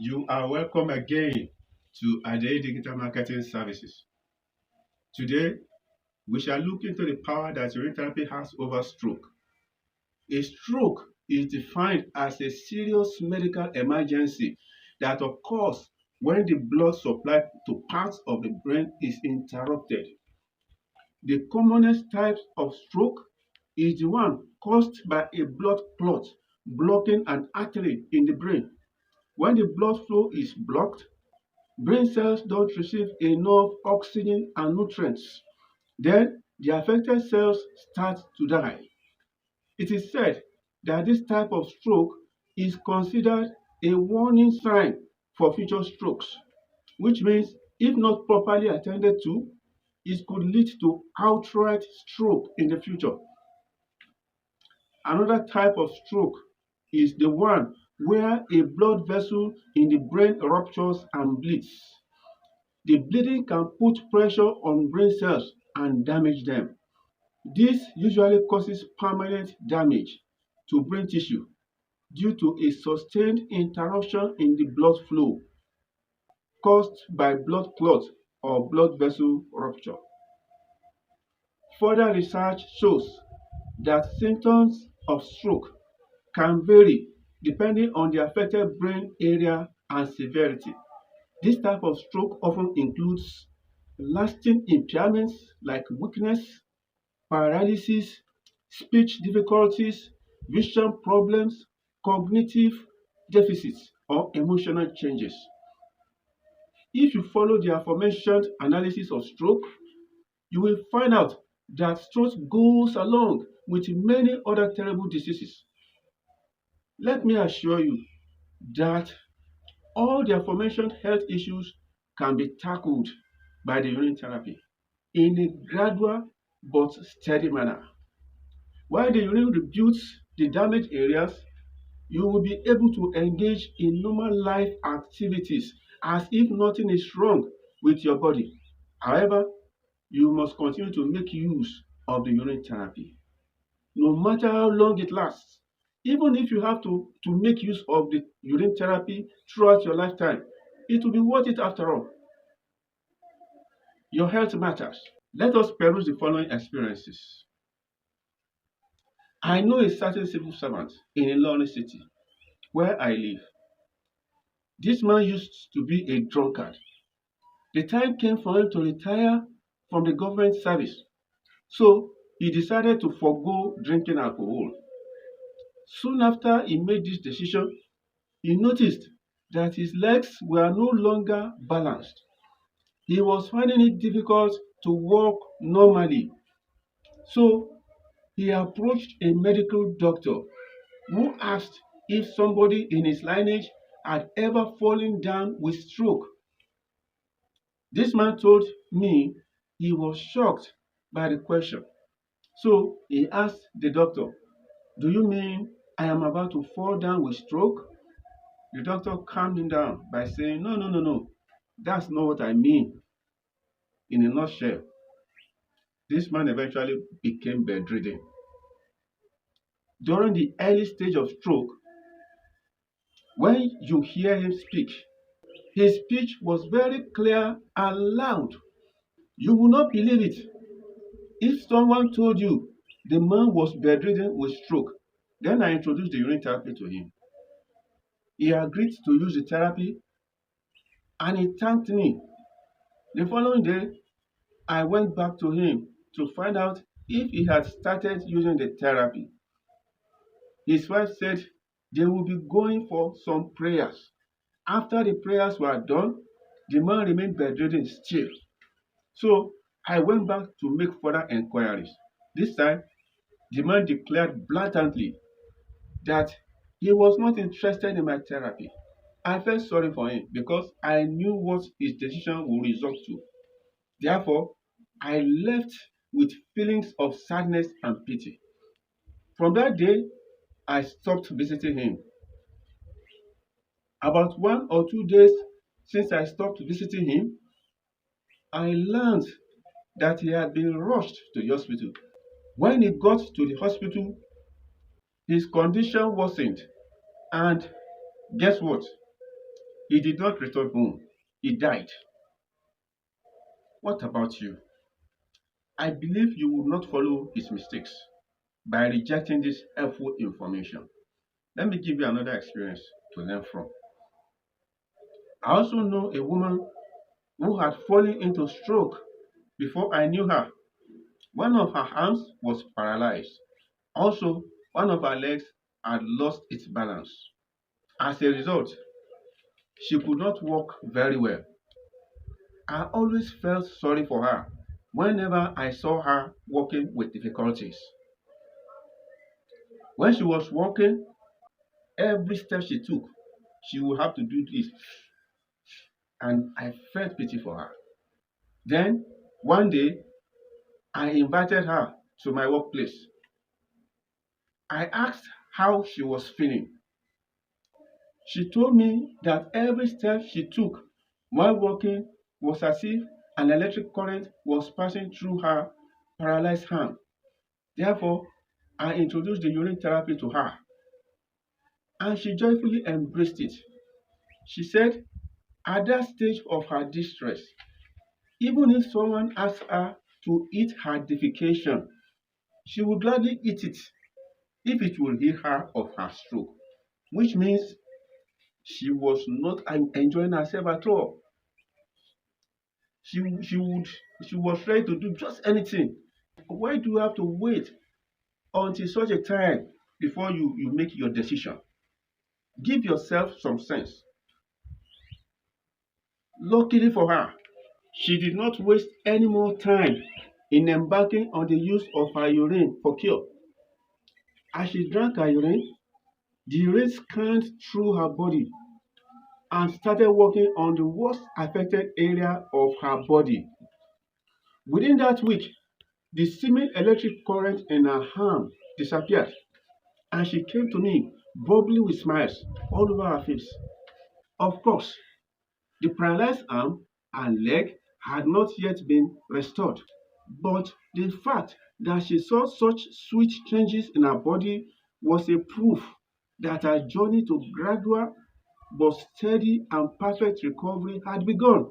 You are welcome again to Ade Digital Marketing Services. Today, we shall look into the power that urine therapy has over stroke. A stroke is defined as a serious medical emergency that occurs when the blood supply to parts of the brain is interrupted. The commonest type of stroke is the one caused by a blood clot blocking an artery in the brain. When the blood flow is blocked, brain cells don't receive enough oxygen and nutrients. Then the affected cells start to die. It is said that this type of stroke is considered a warning sign for future strokes, which means if not properly attended to, it could lead to outright stroke in the future. Another type of stroke is the one where a blood vessel in the brain ruptures and bleeds. The bleeding can put pressure on brain cells and damage them. This usually causes permanent damage to brain tissue due to a sustained interruption in the blood flow caused by blood clot or blood vessel rupture. Further research shows that symptoms of stroke can vary depending on the affected brain area and severity. This type of stroke often includes lasting impairments like weakness, paralysis, speech difficulties, vision problems, cognitive deficits, or emotional changes. If you follow the aforementioned analysis of stroke, you will find out that stroke goes along with many other terrible diseases. Let me assure you that all the aforementioned health issues can be tackled by the urine therapy in a gradual but steady manner. While the urine rebuilds the damaged areas, you will be able to engage in normal life activities as if nothing is wrong with your body. However, you must continue to make use of the urine therapy, no matter how long it lasts. Even if you have to make use of the urine therapy throughout your lifetime, it will be worth it after all. Your health matters. Let us peruse the following experiences. I know a certain civil servant in Ilorin city where I live. This man used to be a drunkard. The time came for him to retire from the government service, so he decided to forego drinking alcohol. Soon after he made this decision, he noticed that his legs were no longer balanced. He was finding it difficult to walk normally. So he approached a medical doctor who asked if somebody in his lineage had ever fallen down with stroke. This man told me he was shocked by the question. So he asked the doctor, "Do you mean I am about to fall down with stroke?" The doctor calmed him down by saying, "No, no, no, no. That's not what I mean." In a nutshell, this man eventually became bedridden. During the early stage of stroke, when you hear him speak, his speech was very clear and loud. You will not believe it if someone told you the man was bedridden with stroke. Then I introduced the urine therapy to him. He agreed to use the therapy and he thanked me. The following day, I went back to him to find out if he had started using the therapy. His wife said they will be going for some prayers. After the prayers were done, the man remained bedridden still. So I went back to make further enquiries. This time, the man declared blatantly that he was not interested in my therapy. I felt sorry for him because I knew what his decision would result to. Therefore, I left with feelings of sadness and pity. From that day, I stopped visiting him. About 1 or 2 days since I stopped visiting him, I learned that he had been rushed to the hospital. When he got to the hospital, his condition worsened. And guess what? He did not return home. He died. What about you? I believe you will not follow his mistakes by rejecting this helpful information. Let me give you another experience to learn from. I also know a woman who had fallen into stroke before I knew her. One of her arms was paralyzed. Also, one of her legs had lost its balance. As a result, she could not walk very well. I always felt sorry for her whenever I saw her walking with difficulties. When she was walking, every step she took, she would have to do this, and I felt pity for her. Then, one day, I invited her to my workplace. I asked how she was feeling. She told me that every step she took while walking was as if an electric current was passing through her paralyzed hand. Therefore, I introduced the urine therapy to her, and she joyfully embraced it. She said, at that stage of her distress, even if someone asked her to eat her defecation, she would gladly eat it if it will heal her of her stroke, which means she was not enjoying herself at all. She, she would she was ready to do just anything. Why do you have to wait until such a time before you make your decision? Give yourself some sense. Luckily for her, she did not waste any more time in embarking on the use of her urine for cure. As she drank her urine, the urine scanned through her body and started working on the worst affected area of her body. Within that week, the seeming electric current in her arm disappeared, and she came to me bubbling with smiles all over her face. Of course, the paralyzed arm and leg had not yet been restored, but the fact that she saw such sweet changes in her body was a proof that her journey to gradual but steady and perfect recovery had begun.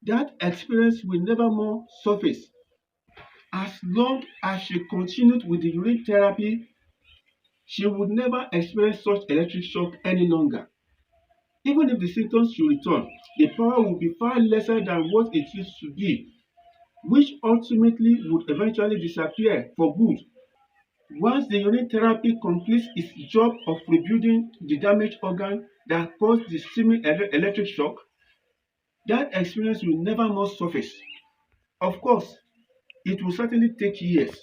That experience will never more surface as long as she continued with the urine therapy. She would never experience such electric shock any longer. Even if the symptoms should return, the power will be far lesser than what it used to be, which ultimately would eventually disappear for good. Once the urine therapy completes its job of rebuilding the damaged organ that caused the seeming electric shock, that experience will never more surface. Of course, it will certainly take years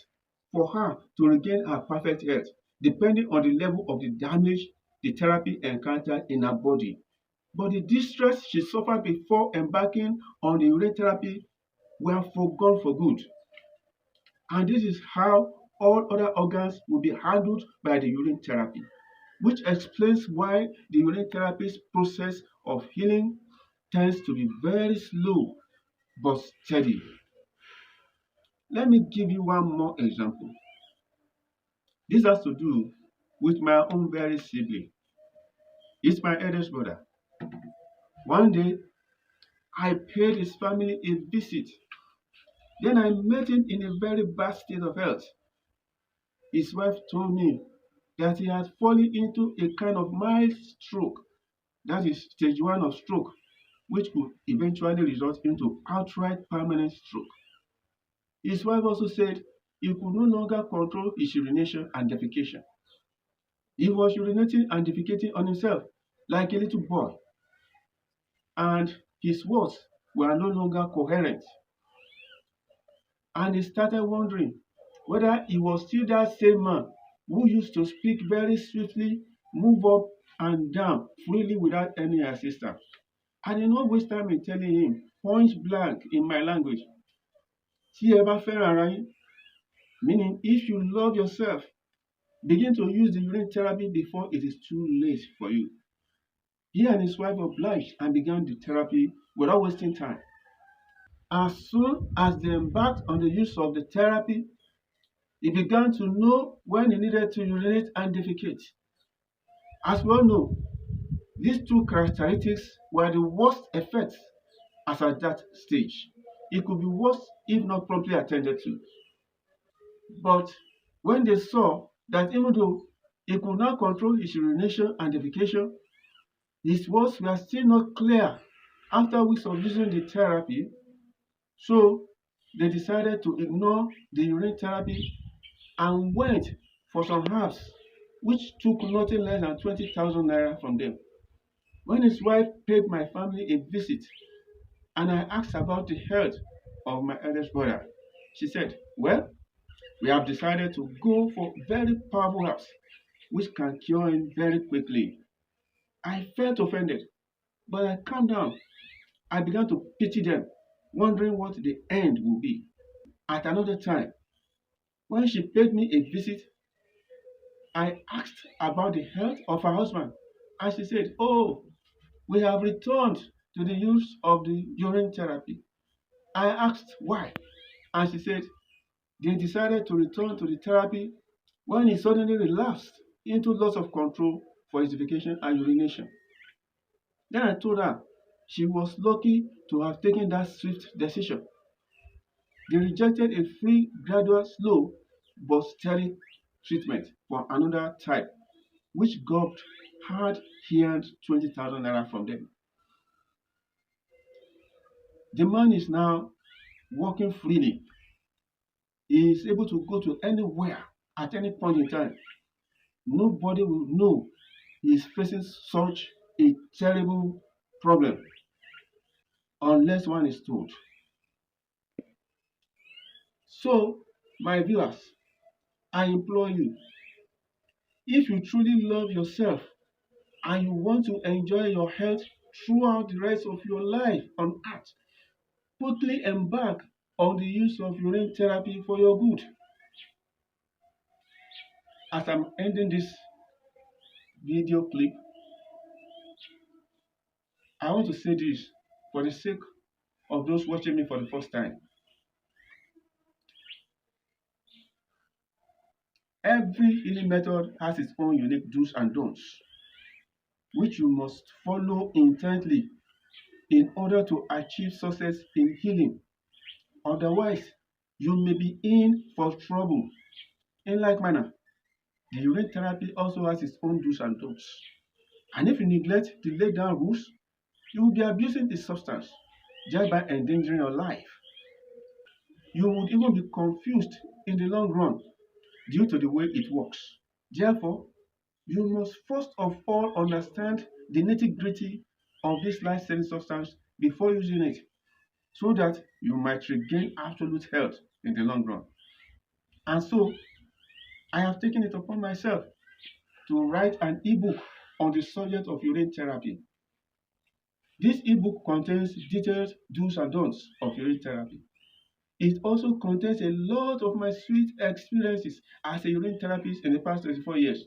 for her to regain her perfect health, depending on the level of the damage the therapy encountered in her body. But the distress she suffered before embarking on the urine therapy were forgone for good. And this is how all other organs will be handled by the urine therapy, which explains why the urine therapy's process of healing tends to be very slow but steady. Let me give you one more example. This has to do with my own very sibling. He's my eldest brother. One day, I paid his family a visit. Then I met him in a very bad state of health. His wife told me that he had fallen into a kind of mild stroke, that is stage 1 of stroke, which could eventually result into outright permanent stroke. His wife also said he could no longer control his urination and defecation. He was urinating and defecating on himself like a little boy, and his words were no longer coherent. And he started wondering whether he was still that same man who used to speak very swiftly, move up and down freely without any assistance. I did not waste time in telling him, point blank in my language, tí ẹ bá fẹ́ràn ara yín, meaning if you love yourself, begin to use the urine therapy before it is too late for you. He and his wife obliged and began the therapy without wasting time. As soon as they embarked on the use of the therapy, he began to know when he needed to urinate and defecate. As we all know, These two characteristics were the worst effects as at that stage. It could be worse if not promptly attended to. But when they saw that even though he could not control his urination and defecation, his words were still not clear after weeks of using the therapy, so they decided to ignore the urine therapy and went for some herbs, which took nothing less than 20,000 naira from them. When his wife paid my family a visit and I asked about the health of my eldest brother, she said, well, we have decided to go for very powerful herbs which can cure him very quickly. I felt offended, but I calmed down. I began to pity them, wondering what the end would be. At another time, when she paid me a visit, I asked about the health of her husband, and she said, oh, we have returned to the use of the urine therapy. I asked why, and she said they decided to return to the therapy when he suddenly relapsed into loss of control for his defecation and urination. Then I told her she was lucky to have taken that swift decision. They rejected a free, gradual, slow, but steady treatment for another type, which gulped hard-earned 20,000 naira from them. The man is now walking freely. He is able to go to anywhere at any point in time. Nobody will know he is facing such a terrible problem unless one is told. So, my viewers, I implore you, if you truly love yourself and you want to enjoy your health throughout the rest of your life on earth, quickly embark on the use of urine therapy for your good. As I'm ending this video clip, I want to say this for the sake of those watching me for the first time. Every healing method has its own unique do's and don'ts, which you must follow intently in order to achieve success in healing. Otherwise, you may be in for trouble. In like manner, the urine therapy also has its own do's and don'ts. And if you neglect the laid down rules, you will be abusing the substance, thereby endangering your life. You would even be confused in the long run due to the way it works. Therefore, you must first of all understand the nitty-gritty of this life-saving substance before using it, so that you might regain absolute health in the long run. And so, I have taken it upon myself to write an ebook on the subject of urine therapy. This ebook contains detailed do's and don'ts of urine therapy. It also contains a lot of my sweet experiences as a urine therapist in the past 24 years.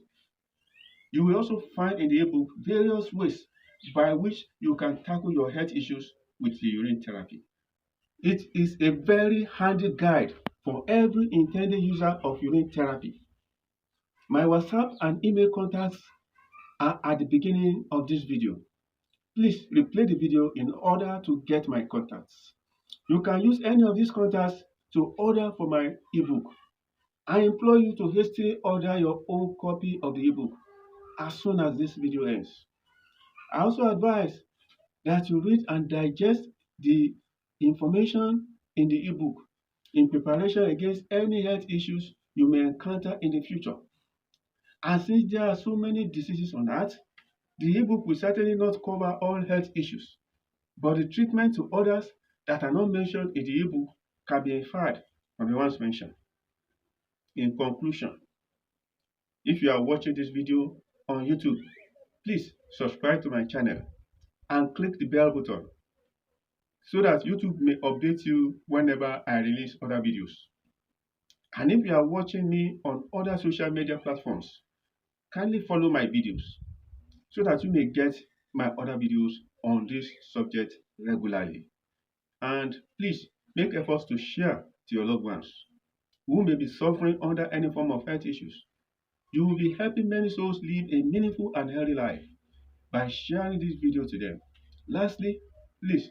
You will also find in the ebook various ways by which you can tackle your health issues with the urine therapy. It is a very handy guide for every intended user of urine therapy. My WhatsApp and email contacts are at the beginning of this video. Please replay the video in order to get my contacts. You can use any of these contacts to order for my ebook. I implore you to hastily order your own copy of the ebook as soon as this video ends. I also advise that you read and digest the information in the ebook in preparation against any health issues you may encounter in the future. And since there are so many diseases on earth, the ebook will certainly not cover all health issues, but the treatment to others that are not mentioned in the ebook can be inferred from the ones mentioned. In conclusion, if you are watching this video on YouTube, please subscribe to my channel and click the bell button so that YouTube may update you whenever I release other videos. And if you are watching me on other social media platforms, kindly follow my videos so that you may get my other videos on this subject regularly. And please make efforts to share to your loved ones who may be suffering under any form of health issues. You will be helping many souls live a meaningful and healthy life by sharing this video to them. Lastly, please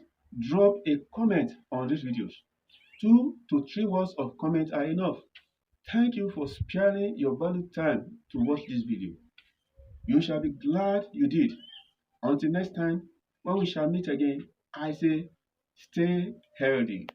drop a comment on these videos. 2 to 3 words of comment are enough. Thank you for sparing your valuable time to watch this video. You shall be glad you did. Until next time, when we shall meet again, I say stay healthy.